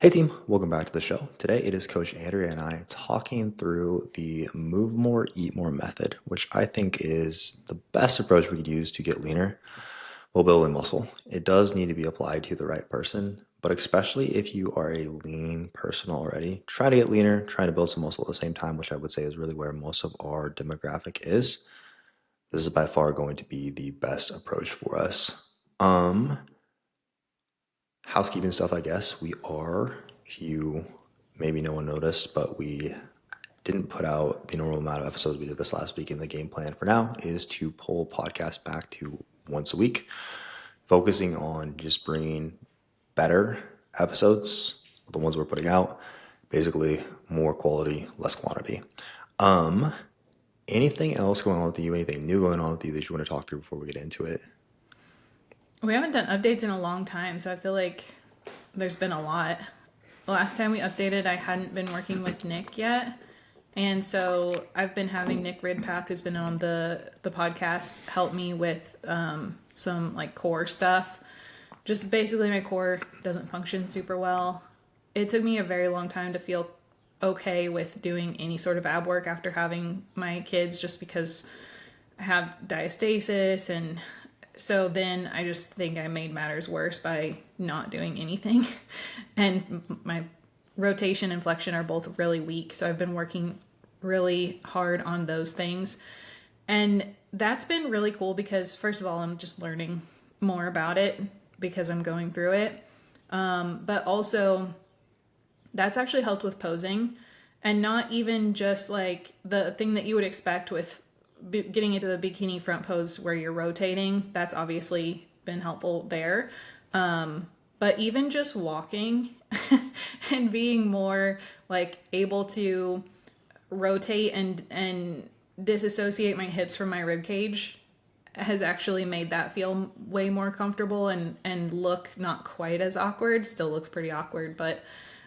Hey team, welcome back to the show. Today it is Coach Andrea and I talking through the move more, eat more method, which I think is the best approach we could use to get leaner while building muscle. It does need to be applied to the right person, but especially if you are a lean person already, trying to get leaner, trying to build some muscle at the same time, which I would say is really where most of our demographic is. This is by far going to be the best approach for us. Housekeeping stuff, I guess. You maybe no one noticed, but we didn't put out the normal amount of episodes we did this last week. And the game plan for now is to pull podcast back to once a week, focusing on just bringing better episodes, the ones we're putting out, basically more quality, less quantity. Anything else going on with you? Anything new going on with you that you want to talk through before we get into it? We haven't done updates in a long time, so I feel like there's been a lot. The last time we updated, I hadn't been working with Nick yet. And so I've been having Nick Ridpath, who's been on the podcast, help me with some like core stuff. Just basically my core doesn't function super well. It took me a very long time to feel okay with doing any sort of ab work after having my kids, just because I have diastasis, and so then I just think I made matters worse by not doing anything. And my rotation and flexion are both really weak. So I've been working really hard on those things. And that's been really cool because, first of all, I'm just learning more about it because I'm going through it. But also, that's actually helped with posing, and not even just like the thing that you would expect with getting into the bikini front pose where you're rotating. That's obviously been helpful there. But even just walking and being more like able to rotate and disassociate my hips from my rib cage has actually made that feel way more comfortable and look not quite as awkward. Still looks pretty awkward, but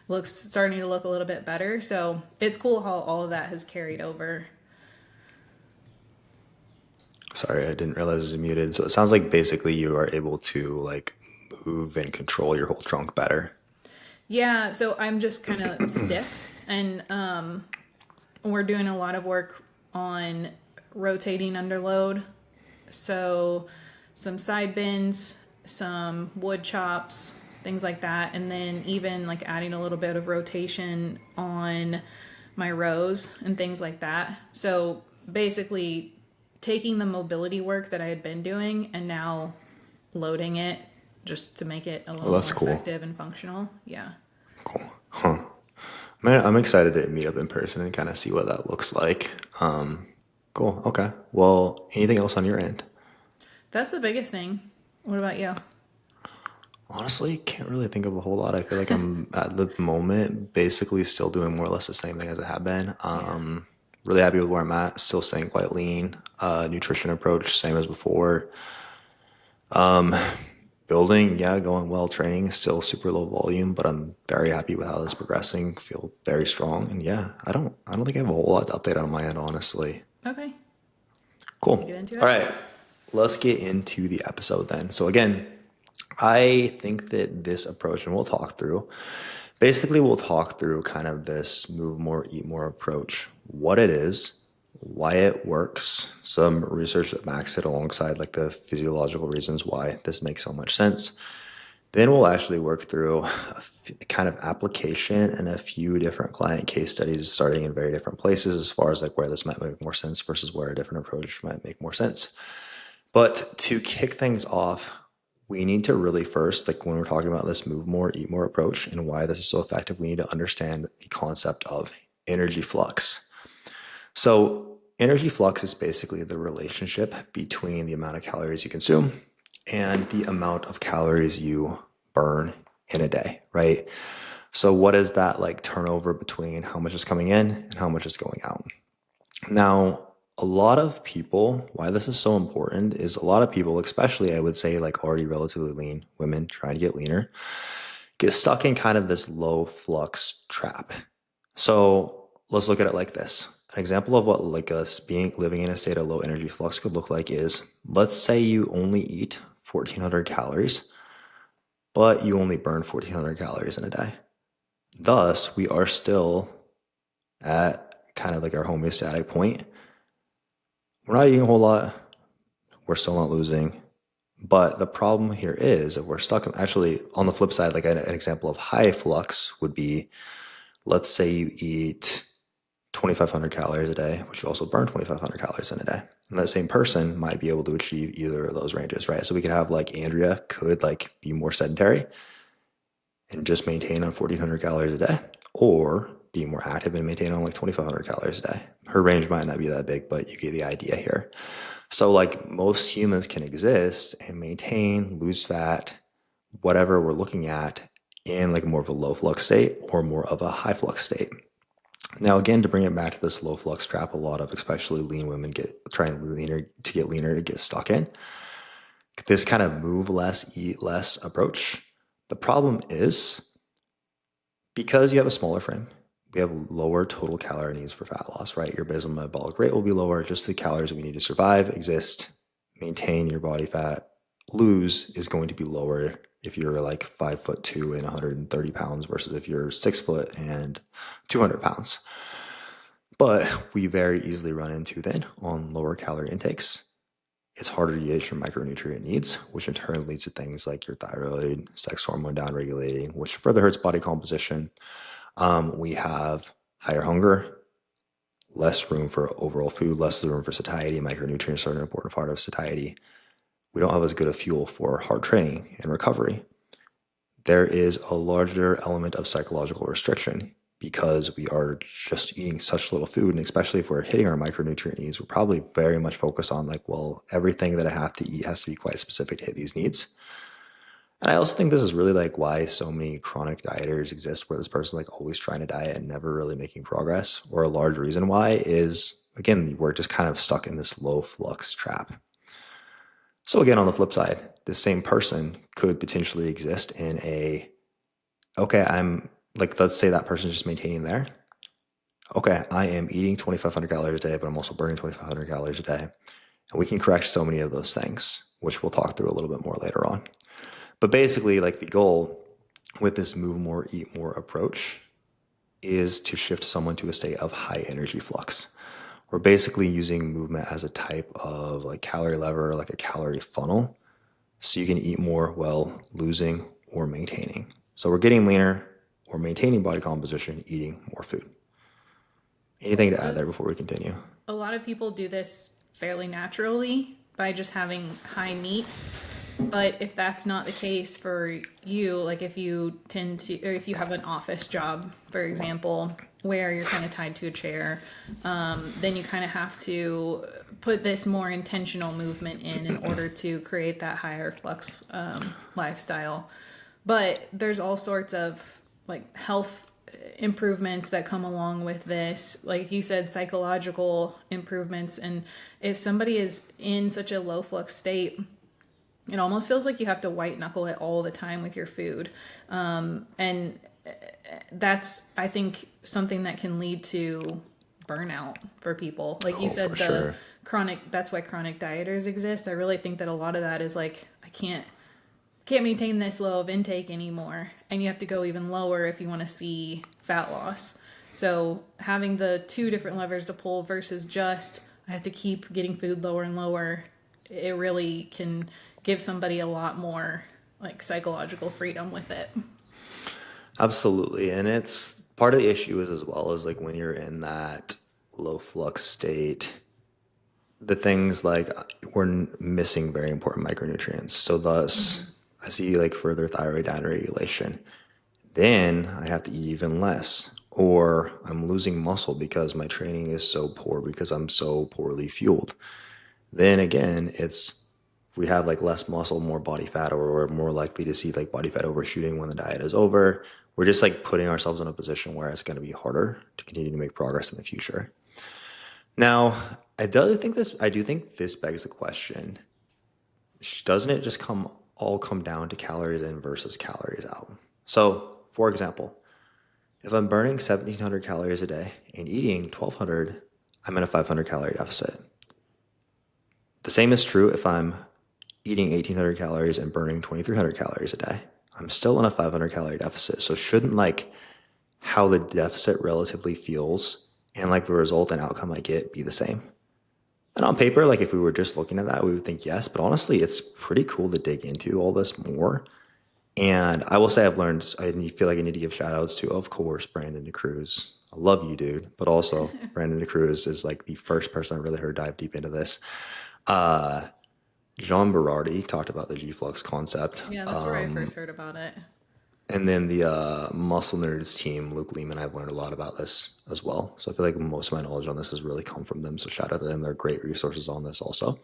looks starting to look a little bit better. So it's cool how all of that has carried over. Sorry, I didn't realize it was muted. So it sounds like basically you are able to like move and control your whole trunk better. Yeah, so I'm just kind of stiff, and we're doing a lot of work on rotating under load. So some side bends, some wood chops, things like that, and then even like adding a little bit of rotation on my rows and things like that. So basically taking the mobility work that I had been doing and now loading it just to make it a Well, little that's more cool. effective and functional. Yeah. Cool. Huh. Man, I'm excited to meet up in person and kind of see what that looks like. Cool. Okay. Well, anything else on your end? That's the biggest thing. What about you? Honestly, can't really think of a whole lot. I feel like I'm at the moment basically still doing more or less the same thing as I have been. Yeah. Really happy with where I'm at. Still staying quite lean. Nutrition approach, same as before. Building, yeah, going well. Training is still super low volume, but I'm very happy with how this is progressing. Feel very strong, and yeah, I don't think I have a whole lot to update on my end, honestly. Okay. Cool. Should we get into All it? right, let's get into the episode then. So again, I think that this approach, and we'll talk through kind of this move more, eat more approach, what it is, why it works, some research that backs it alongside like the physiological reasons why this makes so much sense. Then we'll actually work through kind of application and a few different client case studies starting in very different places as far as like where this might make more sense versus where a different approach might make more sense. But to kick things off, we need to really first, like when we're talking about this move more, eat more approach and why this is so effective, we need to understand the concept of energy flux. So energy flux is basically the relationship between the amount of calories you consume and the amount of calories you burn in a day, right? So what is that like turnover between how much is coming in and how much is going out? Now, a lot of people, why this is so important is a lot of people, especially I would say like already relatively lean women trying to get leaner, get stuck in kind of this low flux trap. So let's look at it like this. An example of what like us being living in a state of low energy flux could look like is, let's say you only eat 1400 calories, but you only burn 1400 calories in a day. Thus, we are still at kind of like our homeostatic point. We're not eating a whole lot. We're still not losing. But the problem here is if we're stuck, actually, on the flip side, like an example of high flux would be, let's say you eat 2,500 calories a day, which you also burn 2,500 calories in a day. And that same person might be able to achieve either of those ranges, right? So we could have like Andrea could like be more sedentary and just maintain on 1,400 calories a day, or be more active and maintain on like 2,500 calories a day. Her range might not be that big, but you get the idea here. So like most humans can exist and maintain, lose fat, whatever we're looking at in like more of a low flux state or more of a high flux state. Now, again, to bring it back to this low flux trap, a lot of especially lean women get leaner to get stuck in this kind of move less, eat less approach. The problem is because you have a smaller frame, we have lower total calorie needs for fat loss, right? Your basal metabolic rate will be lower. Just the calories we need to survive, exist, maintain your body fat, lose is going to be lower if you're like 5'2" and 130 pounds versus if you're 6 foot and 200 pounds. But we very easily run into then on lower calorie intakes. It's harder to get your micronutrient needs, which in turn leads to things like your thyroid, sex hormone downregulating, which further hurts body composition. We have higher hunger, less room for overall food, less room for satiety. Micronutrients are an important part of satiety. We don't have as good a fuel for hard training and recovery. There is a larger element of psychological restriction because we are just eating such little food. And especially if we're hitting our micronutrient needs, we're probably very much focused on like, well, everything that I have to eat has to be quite specific to hit these needs. And I also think this is really like why so many chronic dieters exist, where this person's like always trying to diet and never really making progress. Or a large reason why is, again, we're just kind of stuck in this low flux trap. So again, on the flip side, the same person could potentially exist in okay, I'm like, let's say that person's just maintaining there. Okay, I am eating 2,500 calories a day, but I'm also burning 2,500 calories a day. And we can correct so many of those things, which we'll talk through a little bit more later on. But basically, like the goal with this move more, eat more approach is to shift someone to a state of high energy flux. We're basically using movement as a type of like calorie lever, like a calorie funnel. So you can eat more while losing or maintaining. So we're getting leaner or maintaining body composition, eating more food. Anything to add there before we continue? A lot of people do this fairly naturally by just having high meat. But if that's not the case for you, like if you tend to, or if you have an office job, for example, where you're kind of tied to a chair, then you kind of have to put this more intentional movement in order to create that higher flux lifestyle. But there's all sorts of like health improvements that come along with this. Like you said, psychological improvements. And if somebody is in such a low flux state, it almost feels like you have to white knuckle it all the time with your food. And that's, I think, something that can lead to burnout for people. Like you said, chronic, that's why chronic dieters exist. I really think that a lot of that is like, I can't maintain this low of intake anymore. And you have to go even lower if you want to see fat loss. So having the two different levers to pull versus just, I have to keep getting food lower and lower, it really can give somebody a lot more like psychological freedom with it. Absolutely. And it's part of the issue is as well as like when you're in that low flux state, the things like we're missing very important micronutrients. So thus I see like further thyroid downregulation. Then I have to eat even less, or I'm losing muscle because my training is so poor because I'm so poorly fueled. Then again, we have like less muscle, more body fat, or we're more likely to see like body fat overshooting when the diet is over. We're just like putting ourselves in a position where it's going to be harder to continue to make progress in the future. Now, I do think this begs the question, doesn't it just all come down to calories in versus calories out? So, for example, if I'm burning 1,700 calories a day and eating 1,200, I'm in a 500 calorie deficit. The same is true if I'm eating 1,800 calories and burning 2,300 calories a day. I'm still in a 500 calorie deficit. So shouldn't like how the deficit relatively feels and like the result and outcome I get be the same. And on paper, like if we were just looking at that, we would think yes, but honestly, it's pretty cool to dig into all this more. And I will say I've learned, feel like I need to give shout outs to, of course, Brandon DeCruz. I love you, dude. But also, Brandon DeCruz is like the first person I really heard dive deep into this. Jean Berardi talked about the G Flux concept. Yeah, that's where I first heard about it. And then the Muscle Nerds team, Luke Lehman, I've learned a lot about this as well. So I feel like most of my knowledge on this has really come from them. So shout out to them. They're great resources on this also.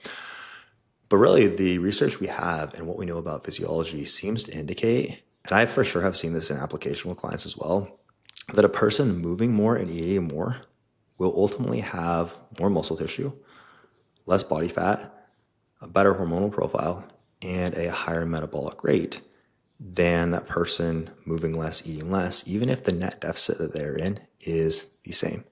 But really, the research we have and what we know about physiology seems to indicate, and I for sure have seen this in application with clients as well, that a person moving more and eating more will ultimately have more muscle tissue, less body fat, a better hormonal profile, and a higher metabolic rate than that person moving less, eating less, even if the net deficit that they're in is the same.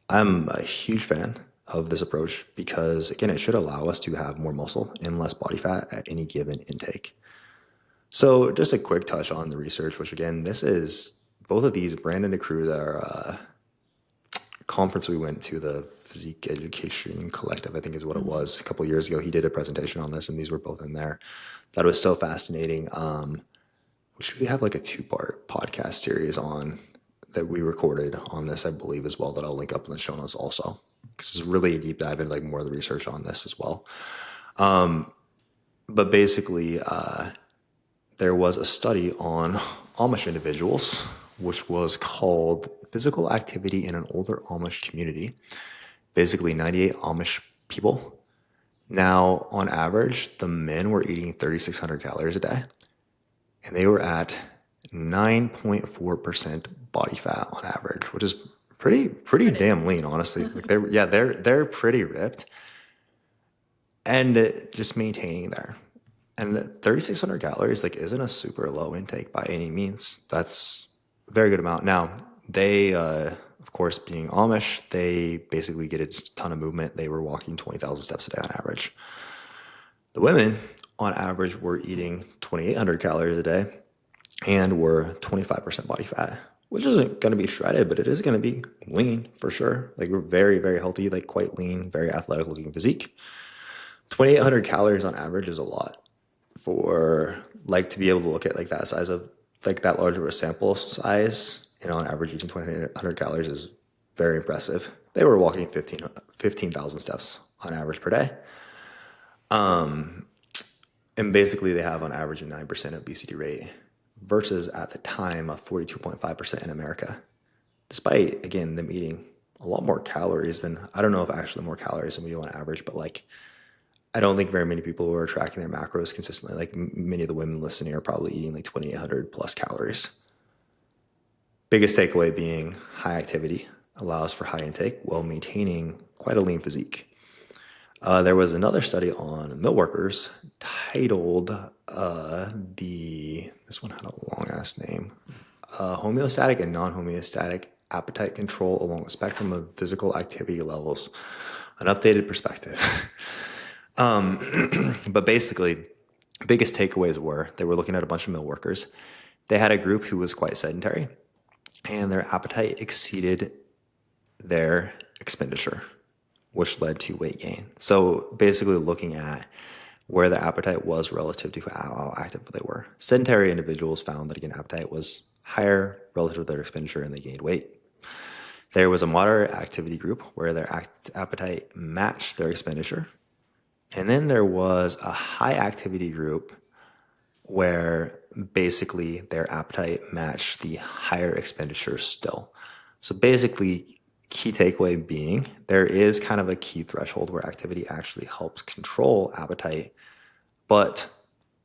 I'm a huge fan of this approach because, again, it should allow us to have more muscle and less body fat at any given intake. So just a quick touch on the research, which again, this is both of these, Brandon DeCruz at our conference we went to, the Physique Education Collective, I think is what it was, a couple of years ago. He did a presentation on this and these were both in there. That was so fascinating. Which we have like a 2-part podcast series on that we recorded on this, I believe, as well, that I'll link up in the show notes also. Because it's really a deep dive into like more of the research on this as well. But basically, there was a study on Amish individuals, which was called Physical Activity in an Older Amish Community. Basically, 98 Amish people. Now, on average, the men were eating 3,600 calories a day, and they were at 9.4% body fat on average, which is pretty damn lean, honestly. Like they're pretty ripped, and just maintaining there. And 3,600 calories like isn't a super low intake by any means. That's a very good amount. Now they, of course, being Amish, they basically get a ton of movement. They were walking 20,000 steps a day on average. The women, on average, were eating 2,800 calories a day and were 25% body fat, which isn't going to be shredded, but it is going to be lean for sure. Like we're very, very healthy, like quite lean, very athletic looking physique. 2,800 calories on average is a lot for like to be able to look at like that size of like that large of a sample size. And on average, eating 2,800 calories is very impressive. They were walking 15,000 steps on average per day. And basically they have on average a 9% obesity rate versus at the time a 42.5% in America, despite, again, them eating a lot more calories than, I don't know if actually more calories than we do on average, but like, I don't think very many people who are tracking their macros consistently, like many of the women listening are probably eating like 2,800 plus calories. Biggest takeaway being high activity allows for high intake while maintaining quite a lean physique. There was another study on mill workers titled this one had a long ass name, homeostatic and non-homeostatic appetite control along the spectrum of physical activity levels, an updated perspective. But basically, biggest takeaways were they were looking at a bunch of mill workers. They had a group who was quite sedentary, and their appetite exceeded their expenditure, which led to weight gain. So basically looking at where the appetite was relative to how active they were. Sedentary individuals found that, again, appetite was higher relative to their expenditure and they gained weight. There was a moderate activity group where their appetite matched their expenditure. And then there was a high activity group where basically their appetite matched the higher expenditure still. So basically, key takeaway being there is kind of a key threshold where activity actually helps control appetite, but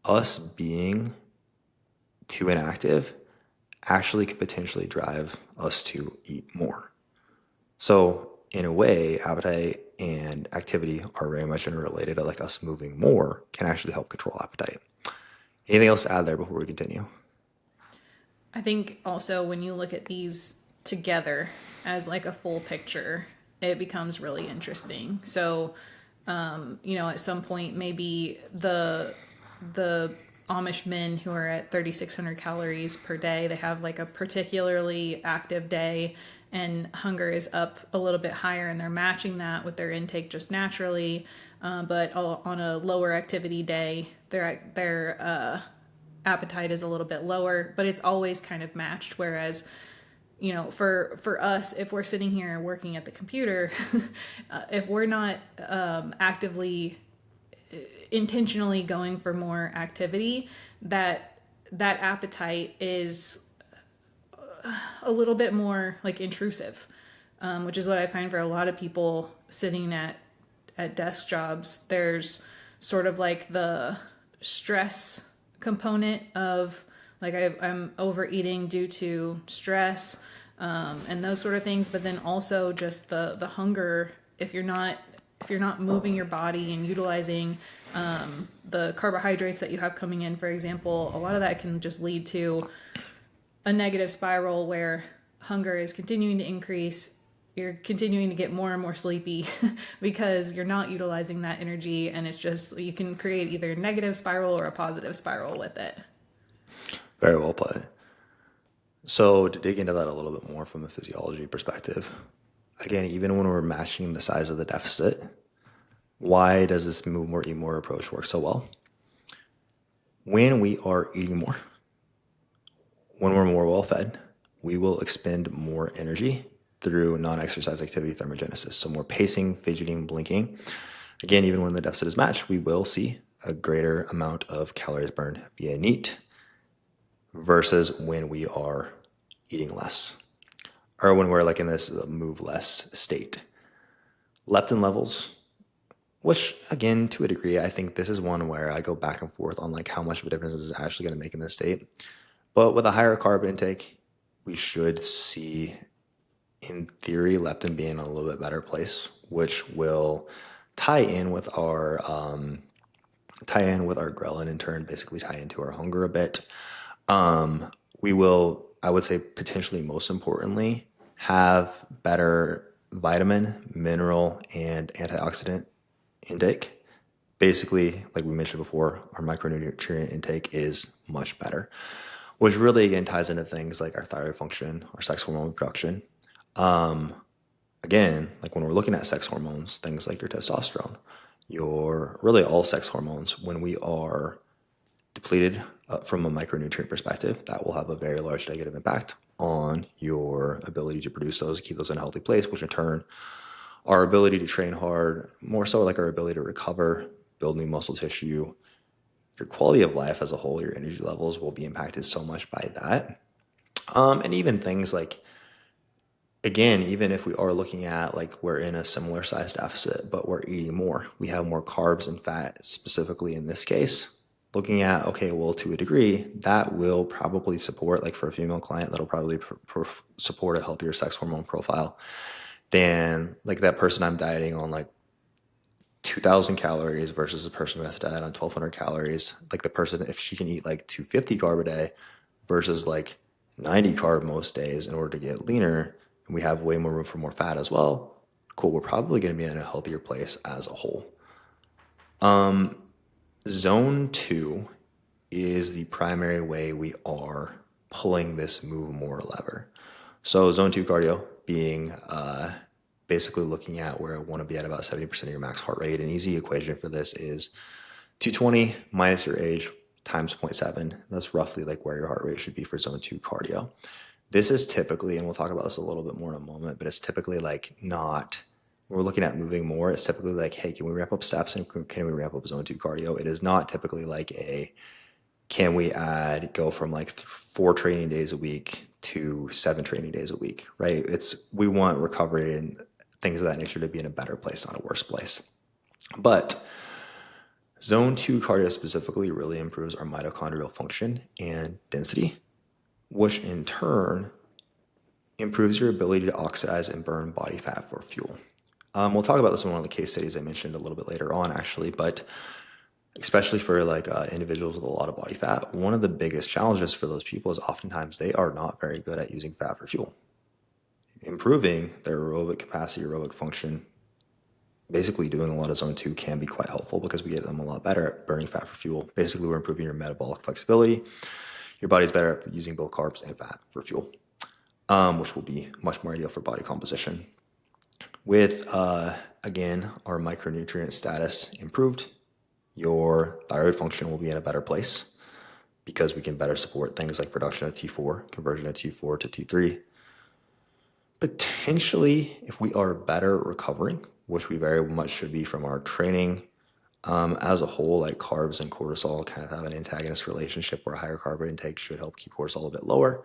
us being too inactive actually could potentially drive us to eat more. So in a way, appetite and activity are very much interrelated. Like us moving more can actually help control appetite. Anything else to add there before we continue? I think also when you look at these together as like a full picture, it becomes really interesting. So, at some point, maybe the Amish men who are at 3,600 calories per day. They have like a particularly active day, and hunger is up a little bit higher, and they're matching that with their intake just naturally. But on a lower activity day, their appetite is a little bit lower, but it's always kind of matched. Whereas, for us, if we're sitting here working at the computer, if we're not actively intentionally going for more activity, that appetite is a little bit more like intrusive, which is what I find for a lot of people sitting at desk jobs. There's sort of like the stress component of like I'm overeating due to stress, and those sort of things, but then also just the hunger. If you're not moving your body and utilizing the carbohydrates that you have coming in, for example, a lot of that can just lead to a negative spiral where hunger is continuing to increase. You're continuing to get more and more sleepy because you're not utilizing that energy, and it's just, you can create either a negative spiral or a positive spiral with it. Very well put. So to dig into that a little bit more from a physiology perspective, again, even when we're matching the size of the deficit, why does this move more, eat more approach work so well? When we are eating more, when we're more well fed, we will expend more energy through non-exercise activity thermogenesis. So more pacing, fidgeting, blinking. Again, even when the deficit is matched, we will see a greater amount of calories burned via NEAT versus when we are eating less, or when we're like in this move less state. Leptin levels, which again, to a degree, I think this is one where I go back and forth on like how much of a difference this is actually going to make in this state. But with a higher carb intake, we should see, in theory, leptin being in a little bit better place, which will tie in with our ghrelin, in turn, basically tie into our hunger a bit. We will, I would say, potentially most importantly, have better vitamin, mineral, and antioxidant intake. Basically, like we mentioned before, our micronutrient intake is much better, which really again ties into things like our thyroid function, our sex hormone production. Again, like when we're looking at sex hormones, things like your testosterone, your really all sex hormones, when we are depleted from a micronutrient perspective, that will have a very large negative impact on your ability to produce those, keep those in a healthy place, which in turn, our ability to train hard, more so like our ability to recover, build new muscle tissue, your quality of life as a whole, your energy levels will be impacted so much by that. And even things like, again, even if we are looking at like we're in a similar size deficit, but we're eating more, we have more carbs and fat specifically in this case, looking at, okay, well, to a degree, that will probably support, like for a female client, that'll probably support a healthier sex hormone profile than like that person I'm dieting on like 2,000 calories versus a person who has to diet on 1,200 calories. Like the person, if she can eat like 250 carb a day versus like 90 carb most days in order to get leaner, and we have way more room for more fat as well, cool, we're probably going to be in a healthier place as a whole. Zone 2 is the primary way we are pulling this move more lever. So zone 2 cardio being basically looking at where I want to be at about 70% of your max heart rate. An easy equation for this is 220 minus your age times 0.7. That's roughly like where your heart rate should be for zone 2 cardio. This is typically, and we'll talk about this a little bit more in a moment, but it's typically like not, when we're looking at moving more, it's typically like, hey, can we ramp up steps and can we ramp up zone 2 cardio? It is not typically like can we go from like 4 training days a week to 7 training days a week, right? We want recovery and things of that nature to be in a better place, not a worse place. But zone 2 cardio specifically really improves our mitochondrial function and density, which in turn improves your ability to oxidize and burn body fat for fuel. We'll talk about this in one of the case studies I mentioned a little bit later on, actually, but especially for like individuals with a lot of body fat, one of the biggest challenges for those people is oftentimes they are not very good at using fat for fuel. Improving their aerobic capacity, aerobic function, basically doing a lot of zone 2 can be quite helpful because we get them a lot better at burning fat for fuel. Basically, we're improving your metabolic flexibility. Your body's better at using both carbs and fat for fuel, which will be much more ideal for body composition. With, again, our micronutrient status improved, your thyroid function will be in a better place because we can better support things like production of T4, conversion of T4 to T3. Potentially, if we are better recovering, which we very much should be from our training, as a whole, like carbs and cortisol kind of have an antagonist relationship where higher carb intake should help keep cortisol a bit lower.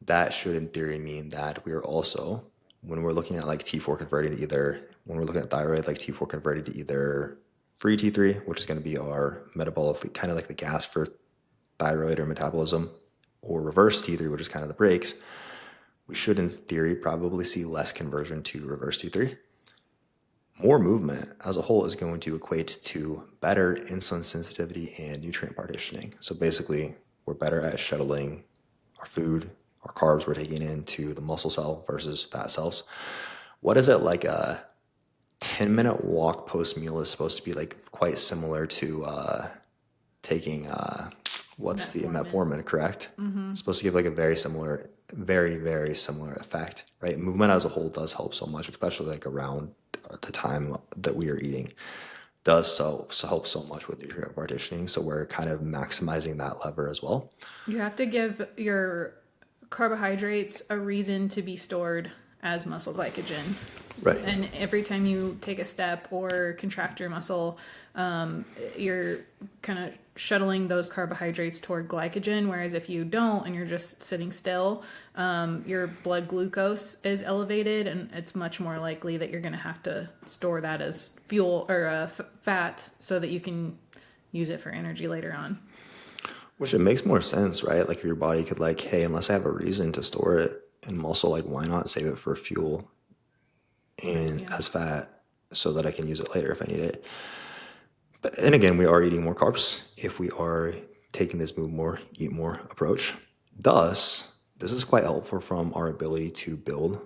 That should, in theory, mean that we are also, when we're looking at like T4 converting to either, when we're looking at thyroid, like T4 converting to either free T3, which is going to be our metabolic, kind of like the gas for thyroid or metabolism, or reverse T3, which is kind of the brakes, we should, in theory, probably see less conversion to reverse T3. More movement as a whole is going to equate to better insulin sensitivity and nutrient partitioning. So basically, we're better at shuttling our food, our carbs we're taking into the muscle cell versus fat cells. What is it, like a 10-minute walk post-meal is supposed to be like quite similar to taking, what's the metformin, correct? It's supposed to give like a very similar, very, very similar effect, right? Movement as a whole does help so much, especially like around the time that we are eating, does help so much with nutrient partitioning. So we're kind of maximizing that lever as well. You have to give your carbohydrates a reason to be stored as muscle glycogen. Right. And every time you take a step or contract your muscle, you're kind of shuttling those carbohydrates toward glycogen. Whereas if you don't and you're just sitting still, your blood glucose is elevated, and it's much more likely that you're going to have to store that as fuel or fat so that you can use it for energy later on. Which it makes more sense, right? Like if your body could like, hey, unless I have a reason to store it in muscle, like why not save it for fuel and as fat so that I can use it later if I need it. But and again, we are eating more carbs if we are taking this move more, eat more approach. Thus, this is quite helpful from our ability to build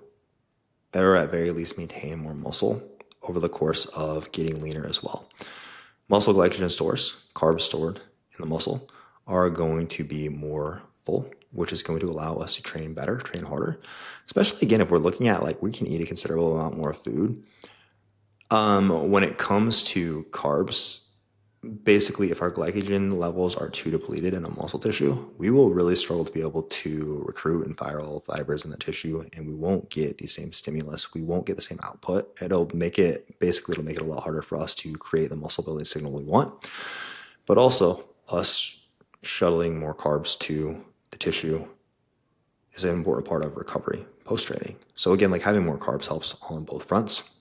or at very least maintain more muscle over the course of getting leaner as well. Muscle glycogen stores, carbs stored in the muscle, are going to be more full, which is going to allow us to train better, train harder. Especially again, if we're looking at like we can eat a considerable amount more food. When it comes to carbs, basically if our glycogen levels are too depleted in a muscle tissue, we will really struggle to be able to recruit and fire all fibers in the tissue, and we won't get the same stimulus. We won't get the same output. It'll make it a lot harder for us to create the muscle building signal we want. But also us shuttling more carbs to the tissue is an important part of recovery post-training. So again, like having more carbs helps on both fronts.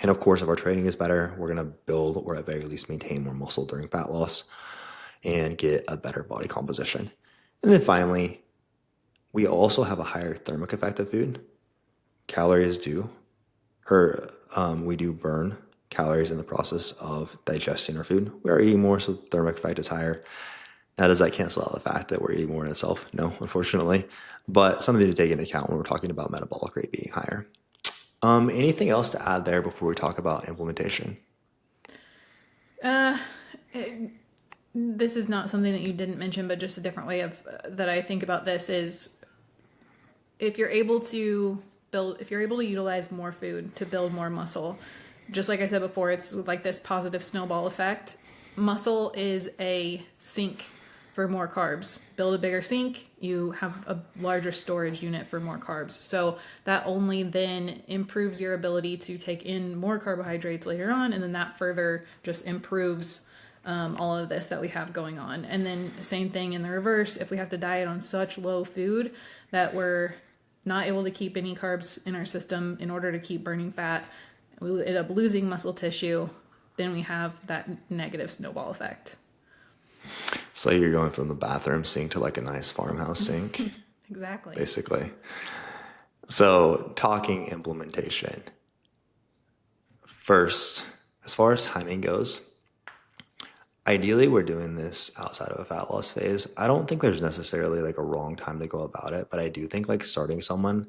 And of course, if our training is better, we're going to build or at very least maintain more muscle during fat loss and get a better body composition. And then finally, we also have a higher thermic effect of food. Calories do, we do burn calories in the process of digesting our food. We are eating more, so thermic effect is higher. Now, does that cancel out the fact that we're eating more in itself? No, unfortunately. But something to take into account when we're talking about metabolic rate being higher. Anything else to add there before we talk about implementation? This is not something that you didn't mention, but just a different way of that I think about this is if you're able to utilize more food to build more muscle, just like I said before, it's like this positive snowball effect. Muscle is a sink for more carbs. Build a bigger sink, you have a larger storage unit for more carbs. So that only then improves your ability to take in more carbohydrates later on, and then that further just improves all of this that we have going on. And then same thing in the reverse, if we have to diet on such low food that we're not able to keep any carbs in our system in order to keep burning fat, we end up losing muscle tissue, then we have that negative snowball effect. So you're going from the bathroom sink to like a nice farmhouse sink. Exactly. Basically. So talking implementation. First, as far as timing goes, ideally we're doing this outside of a fat loss phase. I don't think there's necessarily like a wrong time to go about it, but I do think like starting someone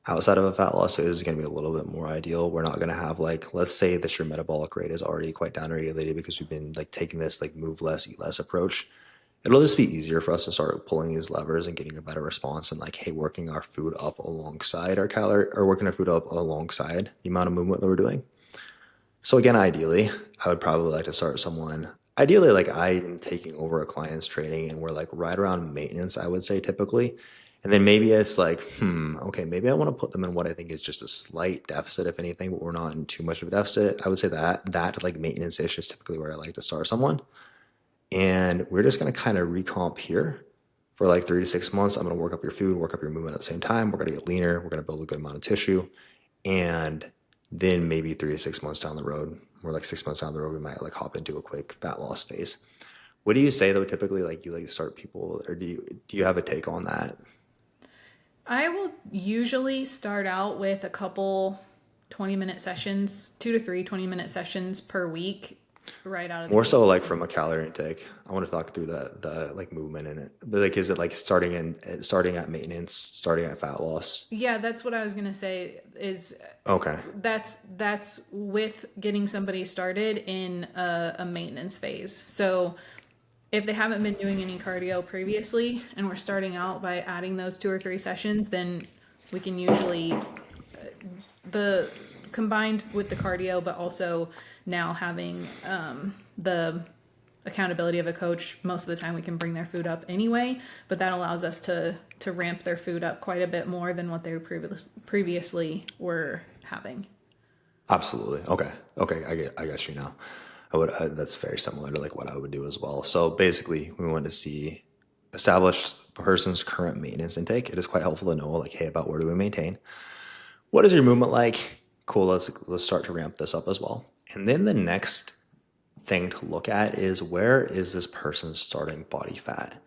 outside of a fat loss phase is going to be a little bit more ideal. We're not going to have like, let's say that your metabolic rate is already quite downregulated because we've been like taking this like move less, eat less approach. It'll just be easier for us to start pulling these levers and getting a better response and like, hey, working our food up alongside our calorie or working our food up alongside the amount of movement that we're doing. So again, ideally, I would probably like to start someone. Ideally, like I am taking over a client's training and we're like right around maintenance, I would say typically. And then maybe it's like, okay, maybe I want to put them in what I think is just a slight deficit, if anything, but we're not in too much of a deficit. I would say that like maintenance-ish is typically where I like to start someone. And we're just going to kind of recomp here for like 3 to 6 months. I'm going to work up your food, work up your movement at the same time. We're going to get leaner. We're going to build a good amount of tissue. And then maybe 3 to 6 months down the road, more like 6 months down the road, we might like hop into a quick fat loss phase. What do you say though? Typically, like you like to start people, or do you have a take on that? I will usually start out with a couple 20-minute sessions, 2 to 3 20-minute sessions per week right out of the More so gate. like from a calorie intake. I want to talk through the like movement in it. But like, is it like starting at maintenance, starting at fat loss? Yeah, that's what I was gonna say. Is Okay. that's with getting somebody started in a maintenance phase. So if they haven't been doing any cardio previously and we're starting out by adding those 2 or 3 sessions, then we can usually the combined with the cardio, but also now having the accountability of a coach. Most of the time we can bring their food up anyway, but that allows us to ramp their food up quite a bit more than what they were previously were having. Absolutely. Okay. Okay. I get you now. That's very similar to like what I would do as well. So basically we want to see established person's current maintenance intake. It is quite helpful to know like, hey, about where do we maintain? What is your movement like? Cool. Let's start to ramp this up as well. And then the next thing to look at is where is this person's starting body fat?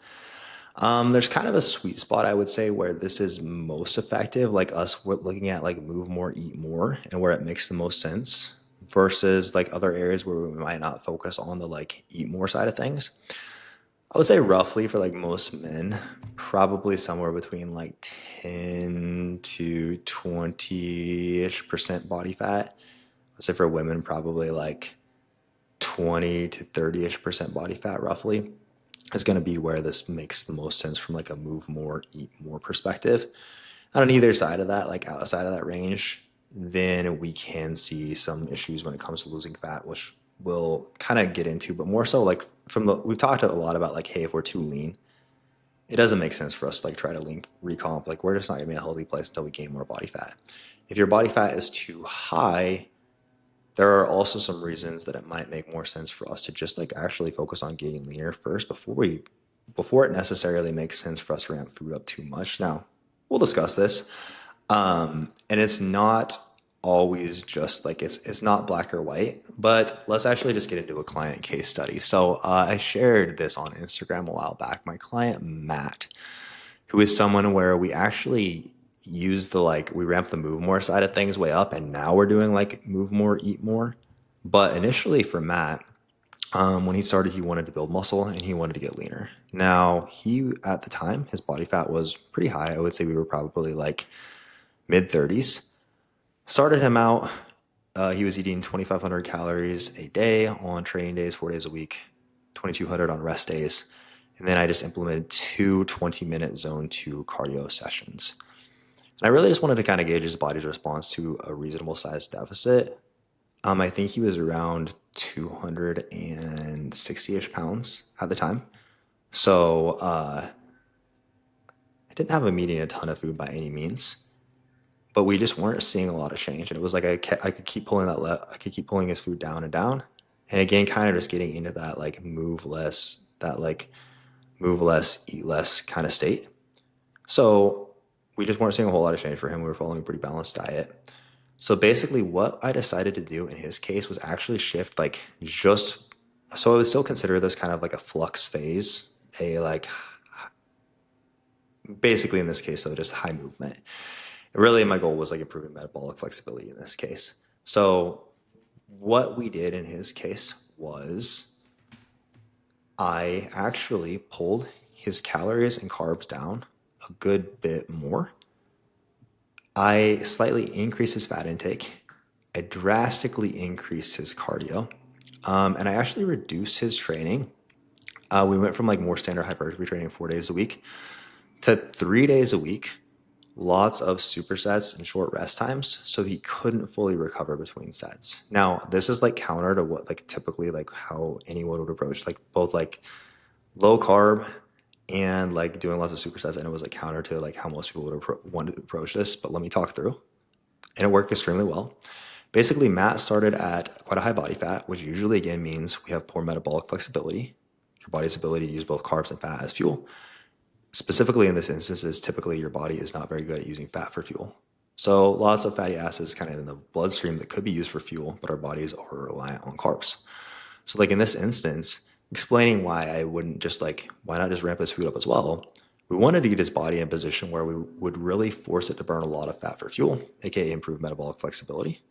There's kind of a sweet spot, I would say, where this is most effective. Like us, we're looking at like move more, eat more, and where it makes the most sense versus like other areas where we might not focus on the like eat more side of things. I would say roughly for like most men, probably somewhere between like 10 to 20-ish% body fat. I'd say for women, probably like 20 to 30-ish% body fat roughly is going to be where this makes the most sense from like a move more, eat more perspective. And on either side of that, like outside of that range, then we can see some issues when it comes to losing fat, which we'll kind of get into, but more so like we've talked a lot about like, hey, if we're too lean, it doesn't make sense for us to like try to lean recomp. Like we're just not going to be in a healthy place until we gain more body fat. If your body fat is too high, there are also some reasons that it might make more sense for us to just like actually focus on getting leaner first before it necessarily makes sense for us to ramp food up too much. Now, we'll discuss this. And it's not always just like it's not black or white, but let's actually just get into a client case study. So I shared this on Instagram a while back. My client Matt, who is someone where we actually use the like we ramp the move more side of things way up, and now we're doing like move more, eat more. But initially for Matt, when he started, he wanted to build muscle and he wanted to get leaner. Now he at the time his body fat was pretty high. I would say we were probably like mid 30s. Started him out. He was eating 2,500 calories a day on training days, 4 days a week, 2,200 on rest days. And then I just implemented two 20-minute zone 2 cardio sessions. And I really just wanted to kind of gauge his body's response to a reasonable size deficit. I think he was around 260-ish pounds at the time. So I didn't have him eating a ton of food by any means, but we just weren't seeing a lot of change. And it was like I could keep pulling I could keep pulling his food down and down. And again, kind of just getting into that like move less, eat less kind of state. So we just weren't seeing a whole lot of change for him. We were following a pretty balanced diet. So basically what I decided to do in his case was actually shift like so I would still consider this kind of like a flux phase, a like basically in this case, though, just high movement. Really, my goal was like improving metabolic flexibility in this case. So what we did in his case was I actually pulled his calories and carbs down a good bit more. I slightly increased his fat intake. I drastically increased his cardio. And I actually reduced his training. We went from like more standard hypertrophy training 4 days a week to 3 days a week, lots of supersets and short rest times, so he couldn't fully recover between sets. Now, this is like counter to what like typically like how anyone would approach like both like low carb and like doing lots of supersets, and it was like counter to like how most people would want to approach this. But let me talk through, and it worked extremely well. Basically, Matt started at quite a high body fat, which usually again means we have poor metabolic flexibility, your body's ability to use both carbs and fat as fuel. Specifically in this instance is typically your body is not very good at using fat for fuel. So lots of fatty acids kind of in the bloodstream that could be used for fuel, but our bodies are reliant on carbs. So like in this instance, explaining why I wouldn't just like, why not just ramp his food up as well? We wanted to get his body in a position where we would really force it to burn a lot of fat for fuel, aka improve metabolic flexibility.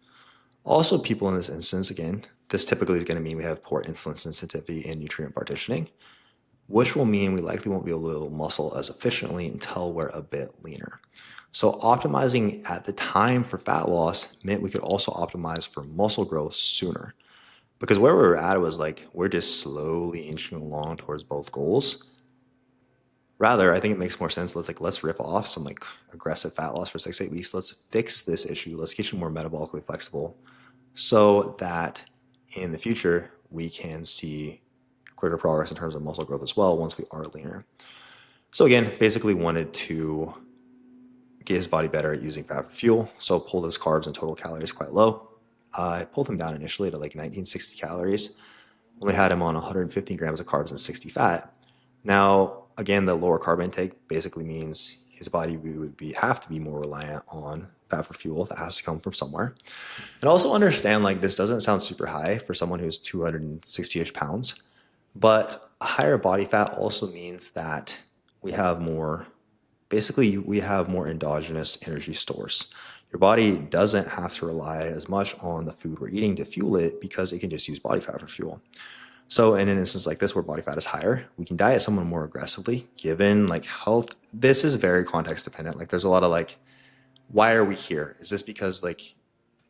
Also, people in this instance, again, this typically is going to mean we have poor insulin sensitivity and nutrient partitioning, which will mean we likely won't be able to build muscle as efficiently until we're a bit leaner. So optimizing at the time for fat loss meant we could also optimize for muscle growth sooner. Because where we were at was like, we're just slowly inching along towards both goals. Rather, I think it makes more sense. Let's rip off some like aggressive fat loss for 6 to 8 weeks. Let's fix this issue. Let's get you more metabolically flexible so that in the future we can see quicker progress in terms of muscle growth as well once we are leaner. So again, basically wanted to get his body better at using fat for fuel. So pulled his carbs and total calories quite low. I pulled him down initially to like 1960 calories. Only had him on 115 grams of carbs and 60 fat. Now, again, the lower carb intake basically means his body have to be more reliant on fat for fuel. That has to come from somewhere. And also understand like this doesn't sound super high for someone who's 260-ish pounds, but a higher body fat also means that we have more endogenous energy stores. Your body doesn't have to rely as much on the food we're eating to fuel it because it can just use body fat for fuel. So in an instance like this where body fat is higher, we can diet someone more aggressively given like health. This is very context dependent. Like there's a lot of like, why are we here? Is this because like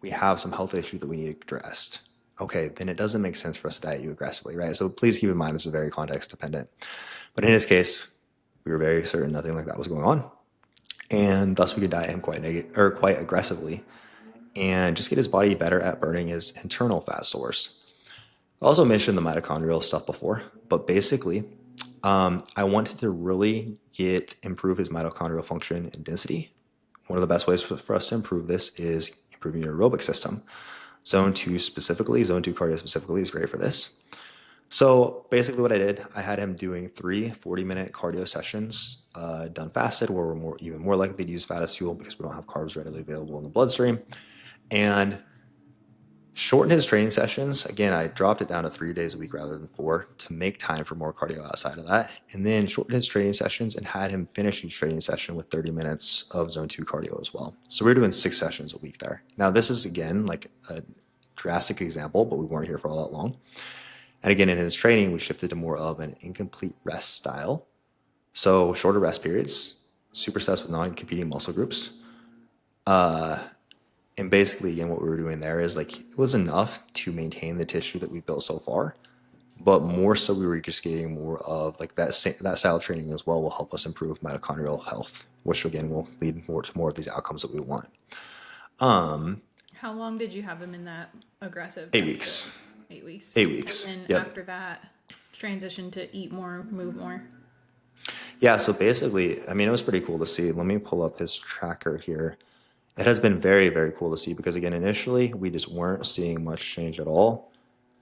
we have some health issue that we need addressed? Okay, then it doesn't make sense for us to diet you aggressively, right? So please keep in mind this is very context dependent. But in his case, we were very certain nothing like that was going on. And thus we could diet him quite aggressively and just get his body better at burning his internal fat stores. I also mentioned the mitochondrial stuff before, but basically, I wanted to really improve his mitochondrial function and density. One of the best ways for us to improve this is improving your aerobic system. Zone 2 cardio specifically is great for this. So basically what I did, I had him doing 3 40-minute cardio sessions done fasted where we're even more likely to use fat as fuel because we don't have carbs readily available in the bloodstream. And shortened his training sessions. Again, I dropped it down to 3 days a week rather than 4 to make time for more cardio outside of that. And then shortened his training sessions and had him finish each training session with 30 minutes of zone 2 cardio as well. So we're doing 6 sessions a week there. Now, this is, again, like a drastic example, but we weren't here for all that long. And again, in his training, we shifted to more of an incomplete rest style. So shorter rest periods, supersets with non-competing muscle groups. And basically, again, what we were doing there is like it was enough to maintain the tissue that we built so far, but more so we were just getting more of like that style of training as well will help us improve mitochondrial health, which again will lead more to more of these outcomes that we want. How long did you have him in that aggressive? 8 weeks. 8 weeks. 8 weeks. And then Yep. after that, transition to eat more, move more. Yeah, so basically, I mean, it was pretty cool to see. Let me pull up his tracker here. It has been very, very cool to see because, again, initially, we just weren't seeing much change at all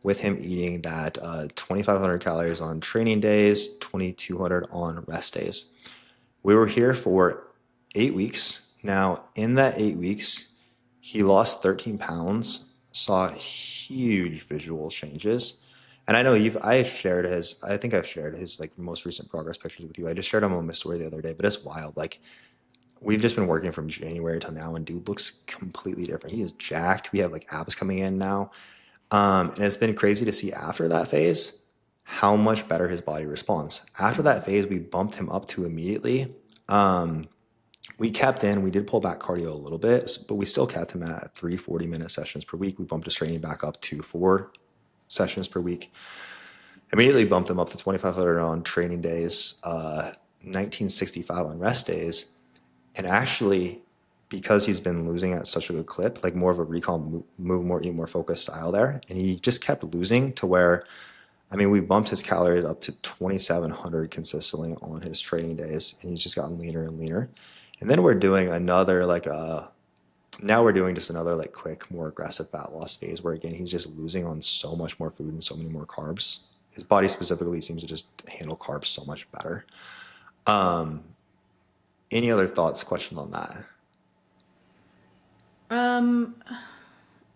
with him eating that 2,500 calories on training days, 2,200 on rest days. We were here for 8 weeks. Now, in that 8 weeks, he lost 13 pounds, saw huge visual changes. And I know I think I've shared his like most recent progress pictures with you. I just shared them on my story the other day, but it's wild. Like, we've just been working from January till now, and dude looks completely different. He is jacked. We have like abs coming in now. And it's been crazy to see after that phase how much better his body responds. After that phase, we bumped him up to immediately We did pull back cardio a little bit, but we still kept him at 3 40-minute sessions per week. We bumped his training back up to 4 sessions per week. Immediately bumped him up to 2,500 on training days, 1965 on rest days. And actually, because he's been losing at such a good clip, like more of a recall, move more, eat more focused style there. And he just kept losing to where, I mean, we bumped his calories up to 2,700 consistently on his training days. And he's just gotten leaner and leaner. And then we're doing another now we're doing just another like quick, more aggressive fat loss phase where again, he's just losing on so much more food and so many more carbs. His body specifically seems to just handle carbs so much better. Any other thoughts, questions on that? Um,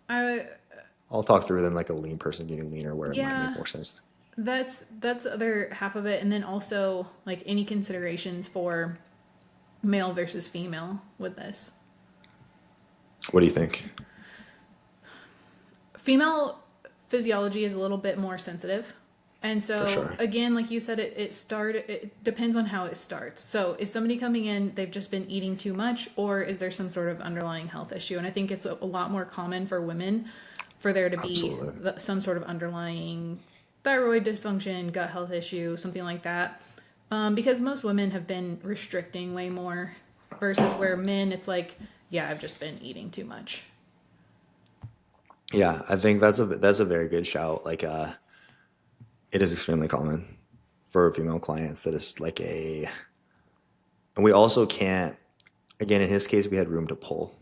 I I'll talk through them like a lean person getting leaner where it might yeah, make more sense. that's the other half of it, and then also like any considerations for male versus female with this. What do you think? Female physiology is a little bit more sensitive. And For so sure. again, like you said, it depends on how it starts. So is somebody coming in, they've just been eating too much, or is there some sort of underlying health issue? And I think it's a lot more common for women for there to be Absolutely. some sort of underlying thyroid dysfunction, gut health issue, something like that. Because most women have been restricting way more versus where men, it's like, yeah, I've just been eating too much. Yeah, I think that's a very good shout. It is extremely common for female clients that it's like and we also can't, again, in his case, we had room to pull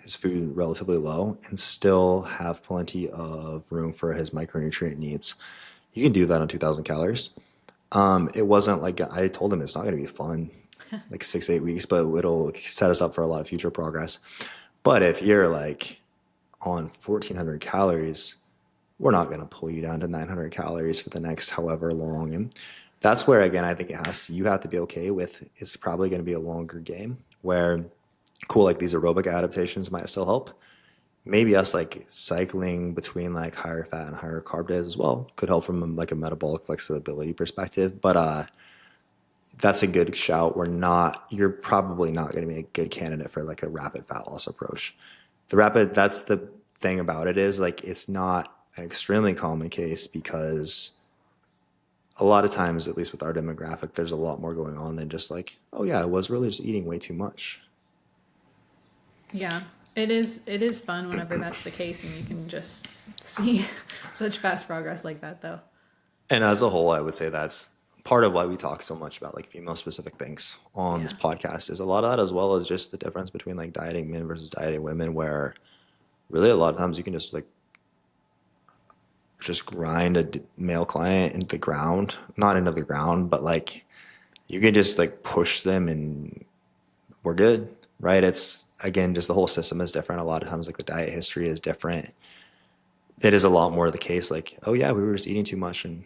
his food relatively low and still have plenty of room for his micronutrient needs. You can do that on 2,000 calories. It wasn't like I told him it's not going to be fun, like 6 8 weeks, but it'll set us up for a lot of future progress. But if you're like on 1,400 calories, we're not going to pull you down to 900 calories for the next however long. And that's where, again, I think you have to be okay with it's probably going to be a longer game where, cool, like these aerobic adaptations might still help. Maybe us like cycling between like higher fat and higher carb days as well could help from like a metabolic flexibility perspective. But that's a good shout. You're probably not going to be a good candidate for like a rapid fat loss approach. That's the thing about it is like it's not an extremely common case because a lot of times, at least with our demographic, there's a lot more going on than just like, oh yeah, I was really just eating way too much. Yeah, it is fun whenever that's the case and you can just see such fast progress like that though. And as a whole, I would say that's part of why we talk so much about like female specific things on this Yeah. podcast is a lot of that, as well as just the difference between like dieting men versus dieting women, where really a lot of times you can just grind a male client into the ground, not into the ground, but like you can just like push them and we're good, right? It's again, just the whole system is different. A lot of times like the diet history is different. It is a lot more the case like, oh yeah, we were just eating too much and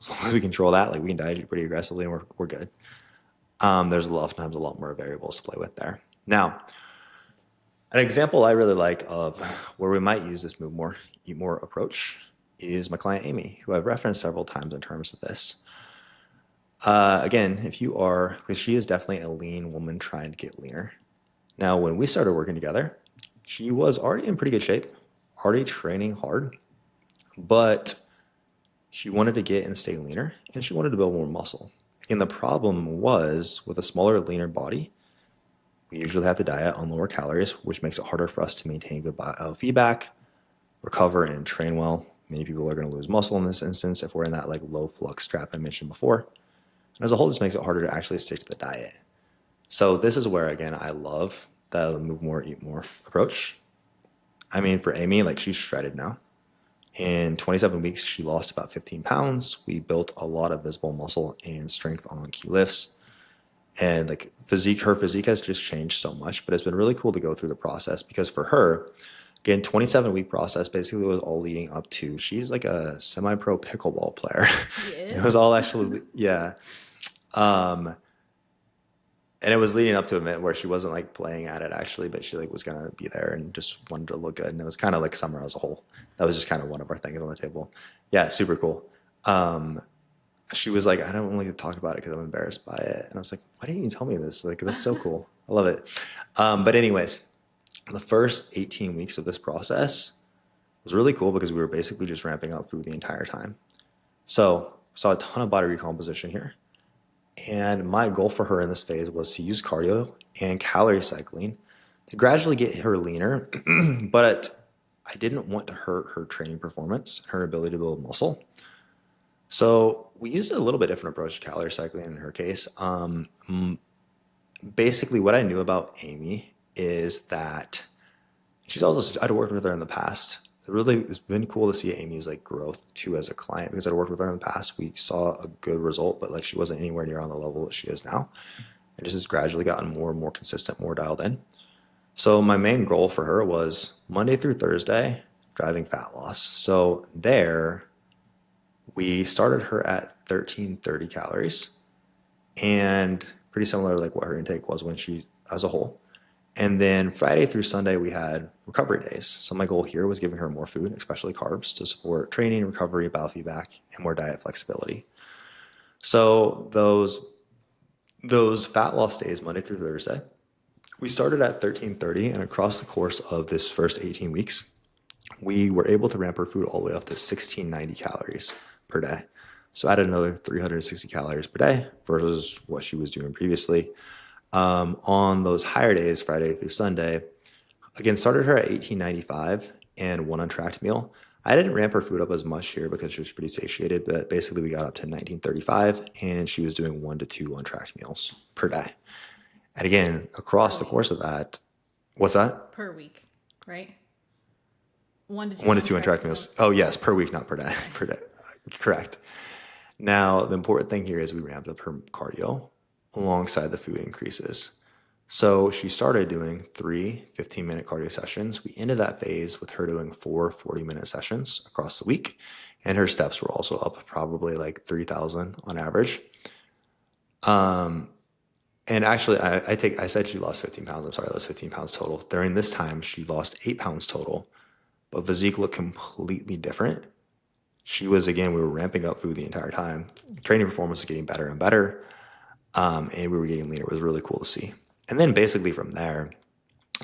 as long as we control that, like we can diet pretty aggressively and we're good. There's oftentimes a lot more variables to play with there. Now, an example I really like of where we might use this move more, eat more approach is my client Amy, who I've referenced several times in terms of this. Again, because she is definitely a lean woman trying to get leaner. Now, when we started working together, she was already in pretty good shape, already training hard, but she wanted to get and stay leaner and she wanted to build more muscle. And the problem was with a smaller, leaner body, we usually have to diet on lower calories, which makes it harder for us to maintain good feedback, recover, and train well. Many people are going to lose muscle in this instance if we're in that like low flux trap I mentioned before. And as a whole, this makes it harder to actually stick to the diet. So this is where, again, I love the move more, eat more approach. I mean, for Amy, like she's shredded now. In 27 weeks, she lost about 15 pounds. We built a lot of visible muscle and strength on key lifts. And like her physique has just changed so much, but it's been really cool to go through the process because for her, again, 27-week process basically was all leading up to, she's like a semi-pro pickleball player. It was Yeah. all actually, yeah. Um, and it was leading up to an event where she wasn't like playing at it actually, but she like was gonna be there and just wanted to look good. And it was kind of like summer as a whole. That was just kind of one of our things on the table. Yeah, super cool. She was like, I don't want to talk about it because I'm embarrassed by it. And I was like, why didn't you tell me this? Like, that's so cool. I love it. But anyways, the first 18 weeks of this process was really cool because we were basically just ramping up food the entire time. So saw a ton of body recomposition here. And my goal for her in this phase was to use cardio and calorie cycling to gradually get her leaner, but I didn't want to hurt her training performance, her ability to build muscle. So we used a little bit different approach to calorie cycling in her case. Basically, what I knew about Amy is that she's also, I'd worked with her in the past. It's been cool to see Amy's like growth too as a client because I'd worked with her in the past. We saw a good result, but like she wasn't anywhere near on the level that she is now. And just has gradually gotten more and more consistent, more dialed in. So my main goal for her was Monday through Thursday, driving fat loss. So there we started her at 1330 calories and pretty similar to like what her intake was when she as a whole. And then Friday through Sunday, we had recovery days. So my goal here was giving her more food, especially carbs, to support training, recovery, biofeedback, and more diet flexibility. So those fat loss days, Monday through Thursday, we started at 1330, and across the course of this first 18 weeks, we were able to ramp her food all the way up to 1690 calories per day. So added another 360 calories per day versus what she was doing previously. On those higher days, Friday through Sunday, again, started her at 1895 and one untracked meal. I didn't ramp her food up as much here because she was pretty satiated, but basically we got up to 1935 and she was doing 1 to 2 untracked meals per day. And again, across the course of that, what's that? Per week, right? 1 to 2 1 to 2 untracked meals. Oh, yes, per week, not per day. Per day. Correct. Now, the important thing here is we ramped up her cardio alongside the food increases. So she started doing 3 15-minute cardio sessions. We ended that phase with her doing 4 40-minute sessions across the week. And her steps were also up probably like 3,000 on average. And actually, I said she lost 15 pounds. I'm sorry, I lost 15 pounds total. During this time, she lost 8 pounds total, but physique looked completely different. We were ramping up food the entire time. Training performance was getting better and better. And we were getting leaner. It was really cool to see. And then basically from there,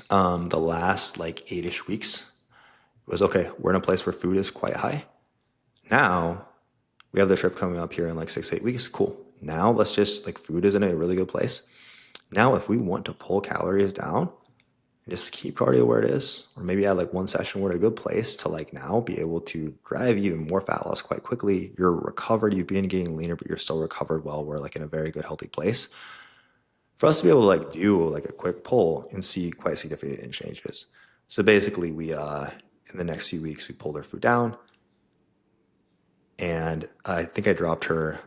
the last like 8-ish weeks was okay, we're in a place where food is quite high. Now we have the trip coming up here in like 6 8 weeks. Cool. Now let's just like food is in a really good place. Now, if we want to pull calories down and just keep cardio where it is, or maybe add like one session, we're in a good place to like now be able to drive even more fat loss quite quickly. You're recovered, you've been getting leaner, but you're still recovered well. We're like in a very good, healthy place. For us to be able to like do like a quick pull and see quite significant changes. So basically we, in the next few weeks, we pulled her food down and I think I dropped her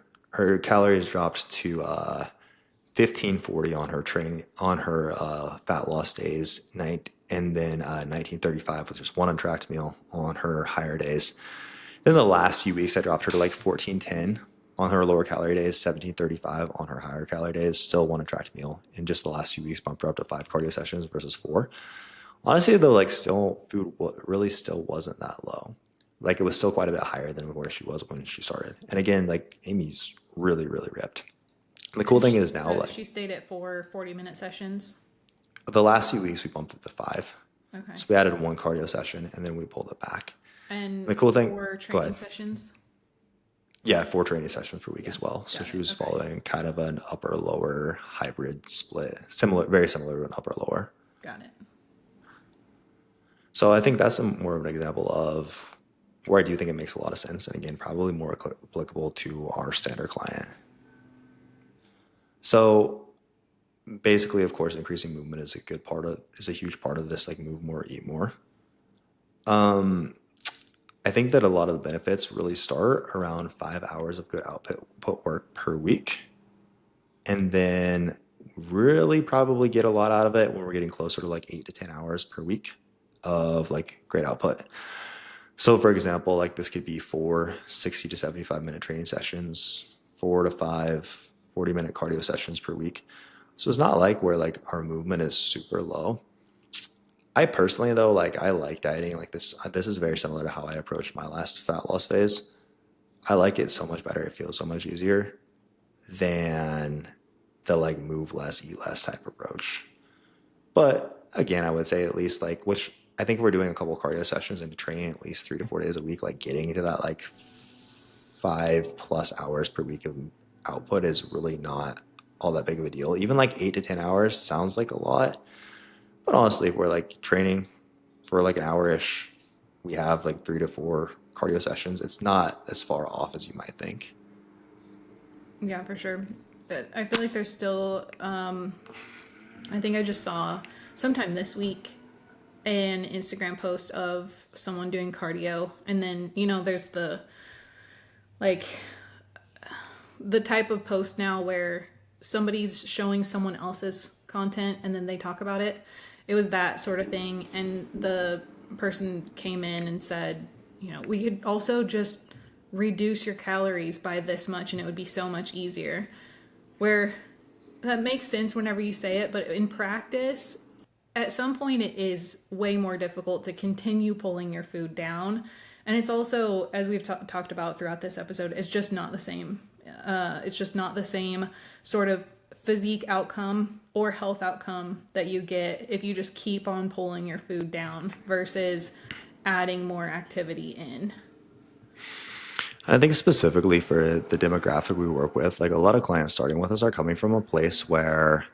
calories dropped to, 1540 on her fat loss days night, and then 1935 with just one untracked meal on her higher days. Then the last few weeks I dropped her to like 1410 on her lower calorie days, 1735 on her higher calorie days, still one untracked meal. And just the last few weeks bumped her up to 5 cardio sessions versus 4. Honestly though, like still food really still wasn't that low. Like it was still quite a bit higher than where she was when she started. And again, like Amy's really, really ripped. The cool thing is now, like she stayed at 4 40-minute sessions. The last few weeks, we bumped it to 5. Okay. So we added 1 cardio session, and then we pulled it back. And the cool thing, 4 training sessions. Yeah, 4 training sessions per week as well. So she was following kind of an upper lower hybrid split, very similar to an upper lower. Got it. So I think that's more of an example of where I do think it makes a lot of sense, and again, probably more applicable to our standard client. So basically, of course, increasing movement is a huge part of this, like move more, eat more. I think that a lot of the benefits really start around 5 hours of good output work per week. And then really probably get a lot out of it when we're getting closer to like 8 to 10 hours per week of like great output. So for example, like this could be 4 60 to 75 minute training sessions, 4 to 5 40-minute cardio sessions per week. So it's not like where like our movement is super low. I personally though, like I like dieting like this. This is very similar to how I approached my last fat loss phase. I like it so much better. It feels so much easier than the like move less, eat less type approach. But again, I would say at least like, which I think we're doing a couple of cardio sessions and training at least 3 to 4 days a week, like getting to that like 5+ hours per week of output is really not all that big of a deal. Even like 8 to 10 hours sounds like a lot. But honestly, if we're like training for like an hour ish, we have like 3 to 4 cardio sessions. It's not as far off as you might think. Yeah, for sure. But I feel like there's still, I think I just saw sometime this week an Instagram post of someone doing cardio. And then, there's like, the type of post now where somebody's showing someone else's content and then they talk about it. It was that sort of thing. And the person came in and said, we could also just reduce your calories by this much and it would be so much easier. Where that makes sense whenever you say it, but in practice, at some point it is way more difficult to continue pulling your food down. And it's also, as we've talked about throughout this episode, it's just not the same. It's just not the same sort of physique outcome or health outcome that you get if you just keep on pulling your food down versus adding more activity in. I think specifically for the demographic we work with, like a lot of clients starting with us are coming from a place where,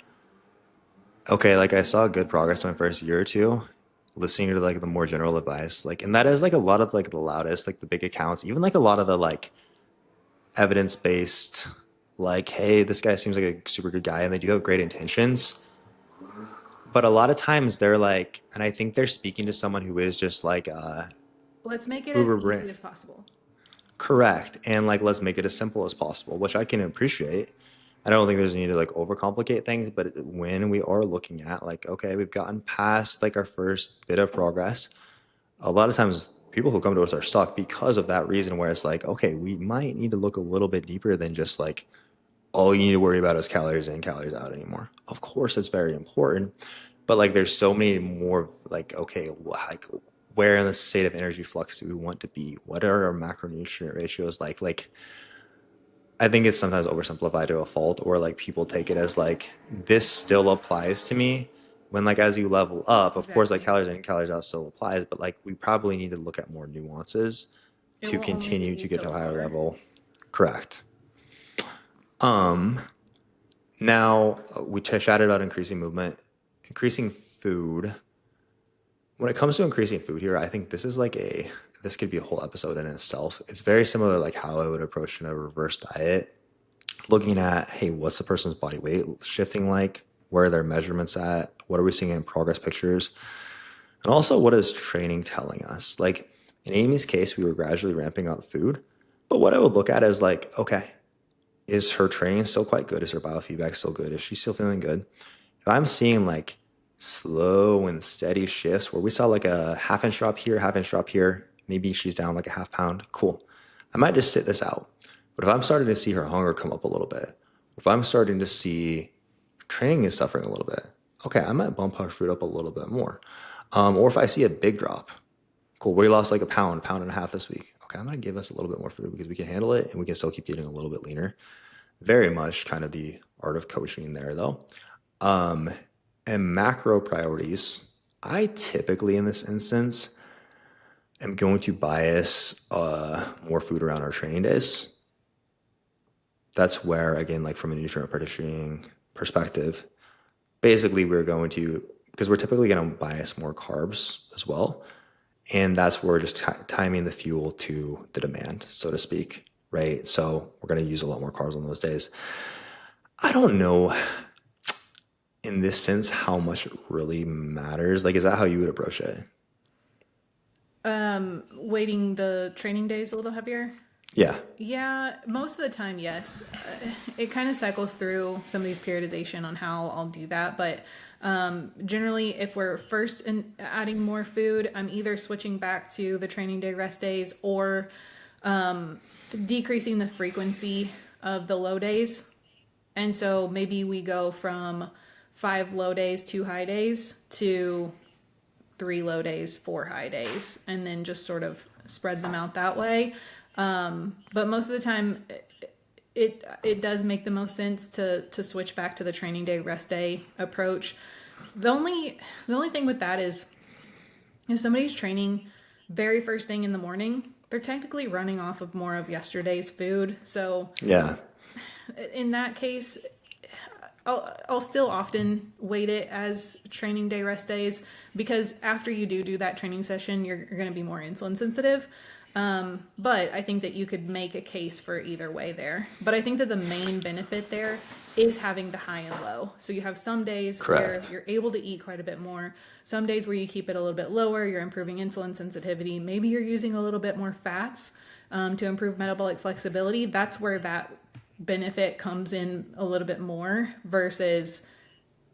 okay, like I saw good progress in my first year or two, listening to like the more general advice, like, and that is like a lot of like the loudest, like the big accounts, even like a lot of the like evidence based, like, hey, this guy seems like a super good guy and they do have great intentions. But a lot of times they're like, and I think they're speaking to someone who is just like Let's make it as uber brain. easy as possible. Correct. And like, let's make it as simple as possible, which I can appreciate. I don't think there's a need to like overcomplicate things, but when we are looking at like, okay, we've gotten past like our first bit of progress, a lot of times people who come to us are stuck because of that reason where it's like, okay, we might need to look a little bit deeper than just like, all you need to worry about is calories in, calories out anymore. Of course, it's very important, but like there's so many more like, okay, like where in the state of energy flux do we want to be? What are our macronutrient ratios like? Like, I think it's sometimes oversimplified to a fault, or like people take it as like this still applies to me. When like as you level up, of course, like Exactly. calories in, calories out still applies, but like we probably need to look at more nuances It to will only get continue to you get so to a higher far. level. Correct. Now we chatted about increasing movement, increasing food. When it comes to increasing food here, I think this is like this could be a whole episode in itself. It's very similar to like how I would approach in a reverse diet, looking at, hey, what's the person's body weight shifting like? Where are their measurements at? What are we seeing in progress pictures? And also, what is training telling us? Like in Amy's case, we were gradually ramping up food. But what I would look at is like, okay, is her training still quite good? Is her biofeedback still good? Is she still feeling good? If I'm seeing like slow and steady shifts where we saw like a half-inch drop here, half-inch drop here, maybe she's down like a half pound, cool. I might just sit this out. But if I'm starting to see her hunger come up a little bit, if I'm starting to see training is suffering a little bit, okay, I might bump her food up a little bit more. Or if I see a big drop, cool, we lost like a pound and a half this week. Okay, I'm gonna give us a little bit more food because we can handle it and we can still keep getting a little bit leaner. Very much kind of the art of coaching there though. And macro priorities, I typically in this instance am going to bias more food around our training days. That's where, again, like from a nutrient partitioning perspective, basically we're going to, because we're typically going to bias more carbs as well. And that's where we're just timing the fuel to the demand, so to speak, right? So we're going to use a lot more carbs on those days. I don't know in this sense how much it really matters. Like, is that how you would approach it? Weighting the training days a little heavier. Yeah. Yeah, most of the time, yes. It kind of cycles through some of these periodization on how I'll do that. But generally, if we're first adding more food, I'm either switching back to the training day rest days or decreasing the frequency of the low days. And so maybe we go from 5 low days, 2 high days to 3 low days, 4 high days, and then just sort of spread them out that way. But most of the time, it does make the most sense to switch back to the training day rest day approach. The only thing with that is if somebody's training very first thing in the morning, they're technically running off of more of yesterday's food. So Yeah. in that case, I'll still often weight it as training day rest days because after you do that training session, you're going to be more insulin sensitive. But I think that you could make a case for either way there. But I think that the main benefit there is having the high and low. So you have some days where Correct. you're able to eat quite a bit more. Some days where you keep it a little bit lower, you're improving insulin sensitivity. Maybe you're using a little bit more fats to improve metabolic flexibility. That's where that benefit comes in a little bit more versus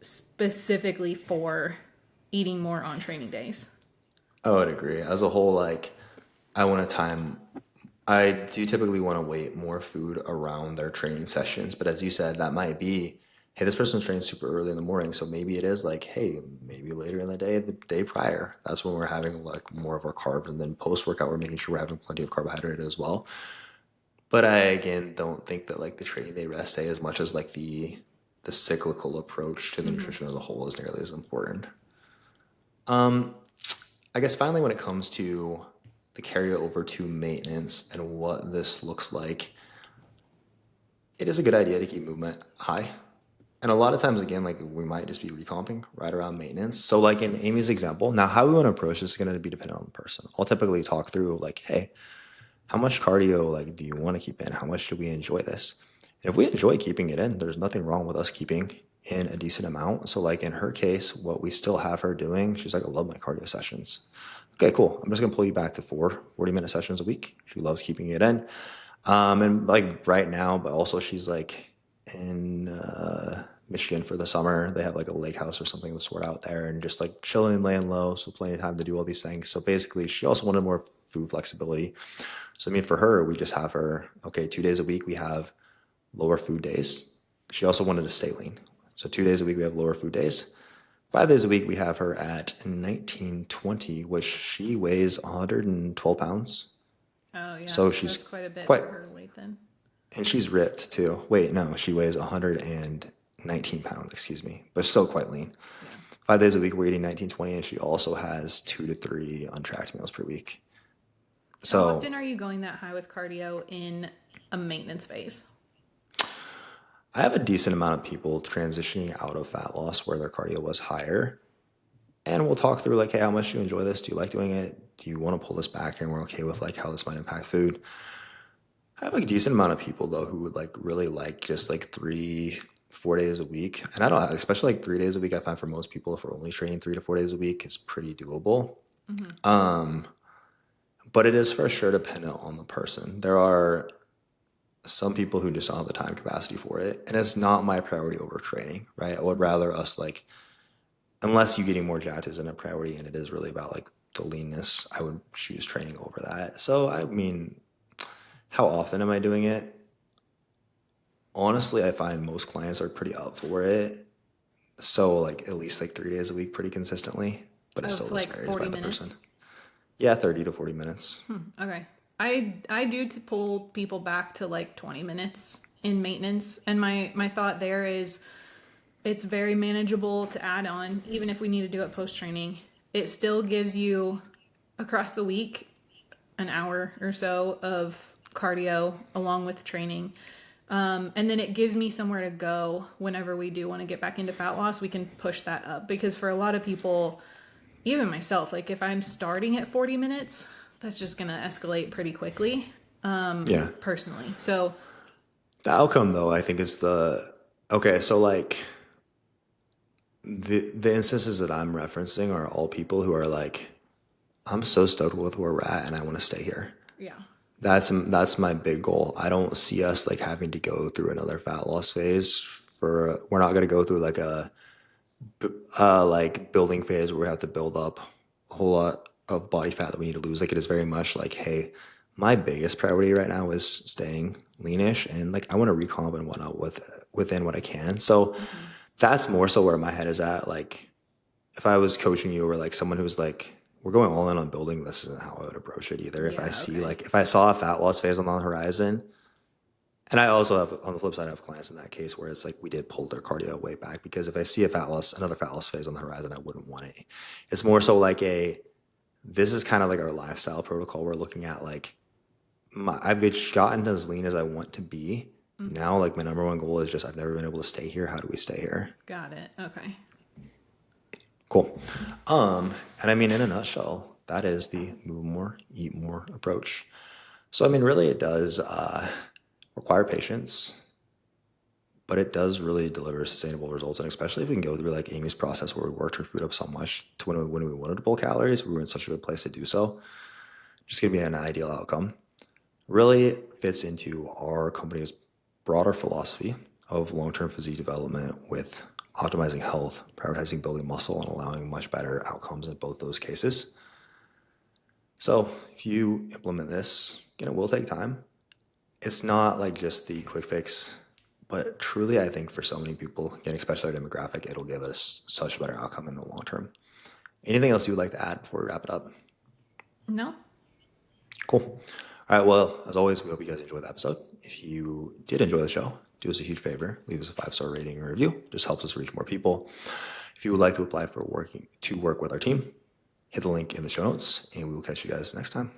specifically for eating more on training days. I would agree. As a whole, like, I want to time. I do typically want to weight more food around their training sessions, but as you said, that might be, hey, this person's training super early in the morning, so maybe it is like, hey, maybe later in the day prior, that's when we're having like more of our carbs, and then post workout, we're making sure we're having plenty of carbohydrate as well. But I again don't think that like the training day rest day, as much as like the cyclical approach to the nutrition as a whole, is nearly as important. I guess finally, when it comes to the carryover to maintenance and what this looks like, it is a good idea to keep movement high. And a lot of times, again, like we might just be recomping right around maintenance. So, like in Amy's example, now how we want to approach this is going to be dependent on the person. I'll typically talk through like, hey, how much cardio like do you want to keep in? How much do we enjoy this? And if we enjoy keeping it in, there's nothing wrong with us keeping in a decent amount. So, like in her case, what we still have her doing, she's like, I love my cardio sessions. Okay, cool. I'm just gonna pull you back to 40-minute sessions a week. She loves keeping it in. And like right now, but also she's like in Michigan for the summer. They have like a lake house or something to sort out there and just like chilling, laying low. So plenty of time to do all these things. So basically, she also wanted more food flexibility. So I mean, for her, we just have her, okay, 2 days a week, we have lower food days. She also wanted to stay lean. So 2 days a week, we have lower food days. 5 days a week, we have her at 1920, which she weighs 112 pounds. Oh yeah, So she's that's quite a bit quite, for her weight then. and she's ripped too. Wait, no, she weighs 119 pounds, excuse me, but still quite lean. Yeah. 5 days a week, we're eating 1920, and she also has 2 to 3 untracked meals per week. How So often are you going that high with cardio in a maintenance phase? I have a decent amount of people transitioning out of fat loss where their cardio was higher. And we'll talk through like, hey, how much do you enjoy this? Do you like doing it? Do you want to pull this back? And we're okay with like how this might impact food. I have like a decent amount of people though who would like really like just like 3-4 days a week. And I don't, especially like 3 days a week, I find for most people, if we're only training 3 to 4 days a week, it's pretty doable. But it is for sure dependent on the person. There are some people who just don't have the time capacity for it. And it's not my priority over training, right? I would rather us like, unless you getting more jacked isn't a priority and it is really about like the leanness, I would choose training over that. So, I mean, how often am I doing it? Honestly, I find most clients are pretty up for it. So, like, at least like 3 days a week pretty consistently, but it still Of just like varies 40 by the minutes? person. Yeah, 30 to 40 minutes. Okay. I do to pull people back to like 20 minutes in maintenance. And my thought there is it's very manageable to add on, even if we need to do it post training. It still gives you across the week an hour or so of cardio along with training. And then it gives me somewhere to go whenever we do want to get back into fat loss. We can push that up because for a lot of people, even myself, like if I'm starting at 40 minutes, that's just going to escalate pretty quickly, Yeah. personally. So, The outcome, though, I think is okay. So, like, the instances that I'm referencing are all people who are like, I'm so stoked with where we're at and I want to stay here. yeah. That's my big goal. I don't see us like having to go through another fat loss phase. We're not going to go through like a like building phase where we have to build up a whole lot of body fat that we need to lose. Like it is very much like, hey, my biggest priority right now is staying leanish and like I want to recomp and whatnot within what I can. So that's more so where my head is at. Like if I was coaching you or like someone who's like, we're going all in on building, this isn't how I would approach it either. If I Yeah, see okay. like if I saw a fat loss phase on the horizon And I also have, on the flip side, I have clients in that case where it's like we did pull their cardio way back because if I see another fat loss phase on the horizon, I wouldn't want it. It's more so like this is kind of like our lifestyle protocol. We're looking at like, I've gotten as lean as I want to be. Now, like my number one goal is just I've never been able to stay here. How do we stay here? Got it. Okay. Cool. And I mean, in a nutshell, that is the move more, eat more approach. So, I mean, really it does require patience, but it does really deliver sustainable results. And especially if we can go through like Amy's process where we worked her food up so much to when we wanted to pull calories, we were in such a good place to do so. Just gonna be an ideal outcome. Really fits into our company's broader philosophy of long-term physique development with optimizing health, prioritizing building muscle, and allowing much better outcomes in both those cases. So if you implement this, it will take time. It's not like just the quick fix, but truly I think for so many people, again, especially our demographic, it'll give us such a better outcome in the long term. Anything else you would like to add before we wrap it up? No. Cool. All right, well, as always, we hope you guys enjoyed the episode. If you did enjoy the show, do us a huge favor, leave us a 5-star rating and review. It just helps us reach more people. If you would like to apply to work with our team, hit the link in the show notes, and we will catch you guys next time.